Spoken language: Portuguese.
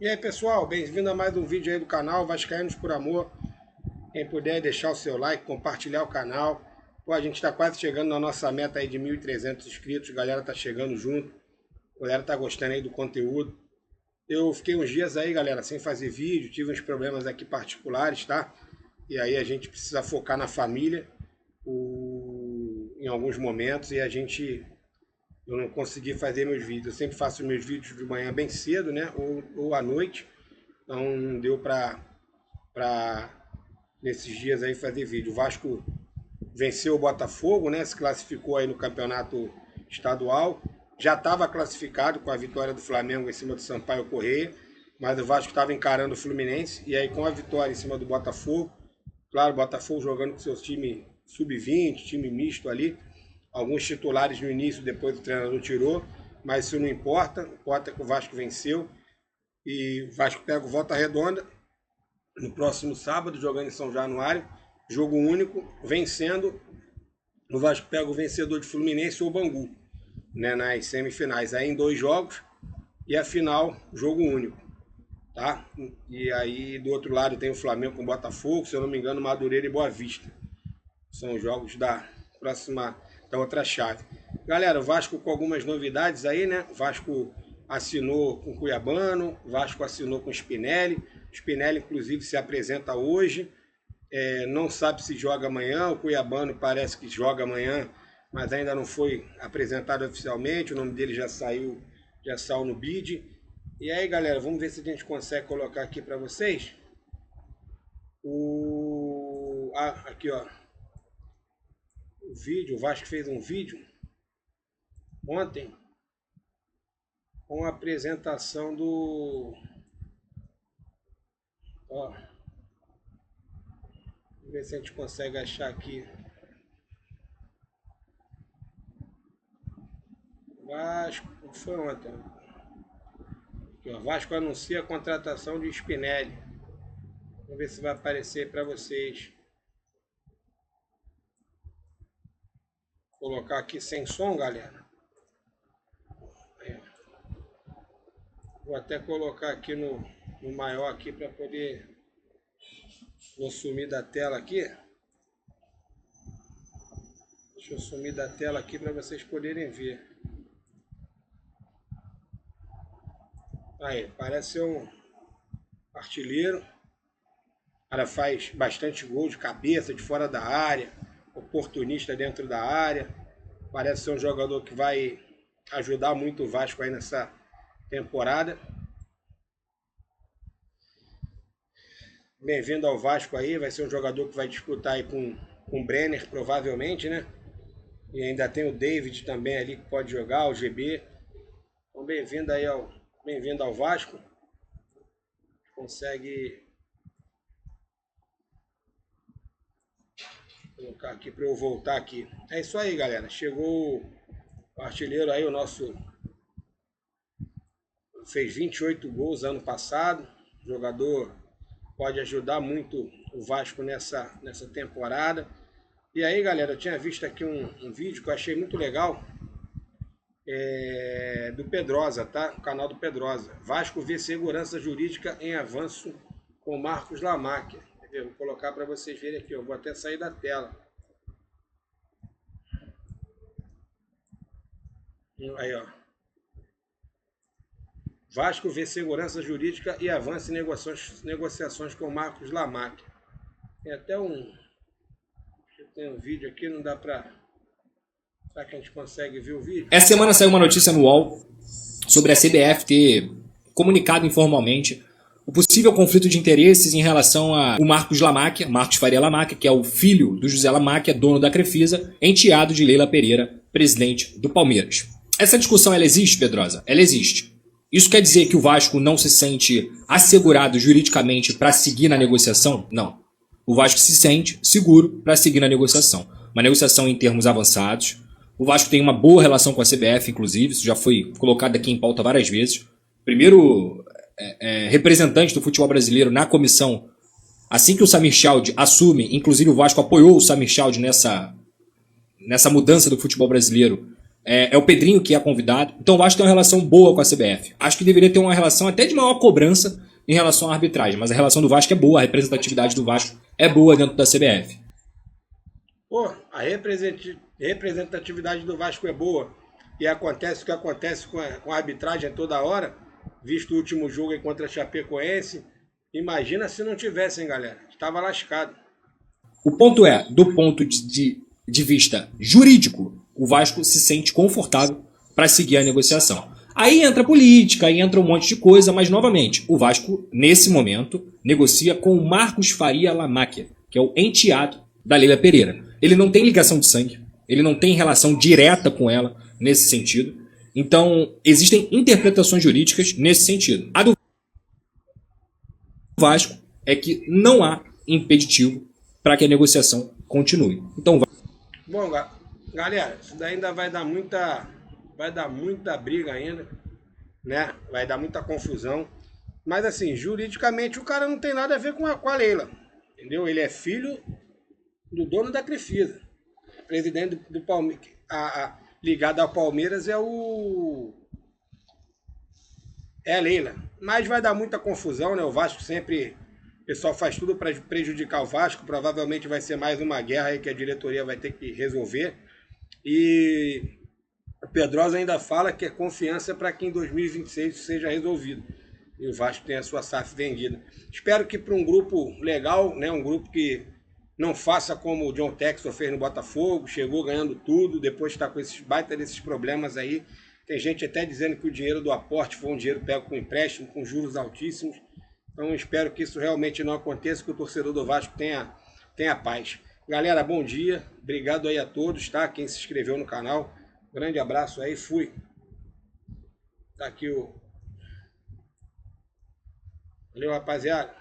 E aí pessoal, bem-vindo a mais um vídeo aí do canal Vascaínos por Amor. Quem puder deixar o seu like, compartilhar o canal. Pô, a gente está quase chegando na nossa meta aí de 1.300 inscritos, a galera tá chegando junto, a galera tá gostando aí do conteúdo. Eu fiquei uns dias aí, galera, sem fazer vídeo, tive uns problemas aqui particulares, tá? E aí a gente precisa focar na família em alguns momentos e eu não consegui fazer meus vídeos. Eu sempre faço meus vídeos de manhã bem cedo, né? Ou à noite. Então não deu pra nesses dias aí fazer vídeo. O Vasco venceu o Botafogo, né? Se classificou aí no campeonato estadual. Já estava classificado com a vitória do Flamengo em cima do Sampaio Corrêa, mas o Vasco estava encarando o Fluminense. E aí com a vitória em cima do Botafogo, claro, o Botafogo jogando com seus time sub-20, time misto ali. Alguns titulares no início, depois o treinador tirou, mas isso não importa. Importa que o Vasco venceu. E o Vasco pega o Volta Redonda no próximo sábado, jogando em São Januário. Jogo único, vencendo. O Vasco pega o vencedor de Fluminense ou Bangu, né, nas semifinais. Aí em 2 jogos e a final, jogo único. Tá? E aí do outro lado tem o Flamengo com o Botafogo, se eu não me engano, Madureira e Boa Vista. São os jogos da outra chave. Galera, o Vasco com algumas novidades aí, né? O Vasco assinou com o Cuiabano, o Vasco assinou com o Spinelli. O Spinelli, inclusive, se apresenta hoje. Não sabe se joga amanhã. O Cuiabano parece que joga amanhã, mas ainda não foi apresentado oficialmente. O nome dele já saiu no bid. E aí, galera, vamos ver se a gente consegue colocar aqui para vocês. Aqui, ó. O vídeo, o Vasco fez um vídeo ontem com a apresentação do... Ó, vamos ver se a gente consegue achar aqui. Vasco, foi ontem. Aqui, ó, Vasco anuncia a contratação de Spinelli. Vamos ver se vai aparecer para vocês. Vou colocar aqui sem som, galera. Vou até colocar aqui no maior aqui para poder... Vou sumir da tela aqui. Deixa eu sumir da tela aqui para vocês poderem ver. Aí, parece ser um artilheiro. O cara faz bastante gol de cabeça, de fora da área. Oportunista dentro da área. Parece ser um jogador que vai ajudar muito o Vasco aí nessa temporada. Bem-vindo ao Vasco aí. Vai ser um jogador que vai disputar aí com o Brenner, provavelmente, né? E ainda tem o David também ali que pode jogar, o GB. Então bem-vindo aí ao Vasco. Consegue colocar aqui para eu voltar aqui. É isso aí, galera. Chegou o artilheiro aí, o nosso... Fez 28 gols ano passado. O jogador pode ajudar muito o Vasco nessa temporada. E aí, galera, eu tinha visto aqui um vídeo que eu achei muito legal. Do Pedrosa, tá? O canal do Pedrosa. Vasco vê segurança jurídica em avanço com Marcos Lamáquia. Vou colocar para vocês verem aqui. Eu vou até sair da tela. Aí, ó. Vasco vê segurança jurídica e avança em negociações com Marcos Lamáquia. Tem até tem um vídeo aqui, não dá para... Será que a gente consegue ver o vídeo? Essa semana saiu uma notícia no UOL sobre a CBF ter comunicado informalmente o possível conflito de interesses em relação ao Marcos Lamáquia, Marcos Faria Lamáquia, que é o filho do José Lamáquia, dono da Crefisa, enteado de Leila Pereira, presidente do Palmeiras. Essa discussão, ela existe, Pedrosa? Ela existe. Isso quer dizer que o Vasco não se sente assegurado juridicamente para seguir na negociação? Não. O Vasco se sente seguro para seguir na negociação. Uma negociação em termos avançados. O Vasco tem uma boa relação com a CBF, inclusive. Isso já foi colocado aqui em pauta várias vezes. Primeiro representante do futebol brasileiro na comissão, assim que o Samir Chald assume, inclusive o Vasco apoiou o Samir Chald nessa mudança do futebol brasileiro É o Pedrinho que é convidado. Então o Vasco tem uma relação boa com a CBF. Acho que deveria ter uma relação até de maior cobrança em relação à arbitragem. Mas a relação do Vasco é boa, a representatividade do Vasco é boa dentro da CBF. Pô, a representatividade do Vasco é boa. E acontece o que acontece com a arbitragem toda hora. Visto o último jogo aí contra a Chapecoense. Imagina se não tivessem, galera. Estava lascado. O ponto é, do ponto de vista jurídico, o Vasco se sente confortável para seguir a negociação. Aí entra política, aí entra um monte de coisa, mas novamente, o Vasco, nesse momento, negocia com o Marcos Faria Lamáquia, que é o enteado da Leila Pereira. Ele não tem ligação de sangue, ele não tem relação direta com ela nesse sentido. Então, existem interpretações jurídicas nesse sentido. A do Vasco é que não há impeditivo para que a negociação continue. Então, bom, galera, isso daí ainda vai dar muita briga ainda, né? Vai dar muita confusão. Mas assim, juridicamente o cara não tem nada a ver com a Leila, entendeu? Ele é filho do dono da Crefisa. Presidente do Palmeiras, ligado ao Palmeiras é a Leila. Mas vai dar muita confusão, né? O Vasco sempre... O pessoal faz tudo para prejudicar o Vasco. Provavelmente vai ser mais uma guerra aí que a diretoria vai ter que resolver. E o Pedrosa ainda fala que é confiança para que em 2026 isso seja resolvido. E o Vasco tenha a sua SAF vendida. Espero que para um grupo legal, né? Um grupo que não faça como o John Textor fez no Botafogo, chegou ganhando tudo, depois está com esses baita desses problemas aí. Tem gente até dizendo que o dinheiro do aporte foi um dinheiro pego com empréstimo, com juros altíssimos. Então espero que isso realmente não aconteça, que o torcedor do Vasco tenha paz. Galera, bom dia. Obrigado aí a todos, tá? Quem se inscreveu no canal. Grande abraço aí, fui. Tá aqui o... Valeu, rapaziada.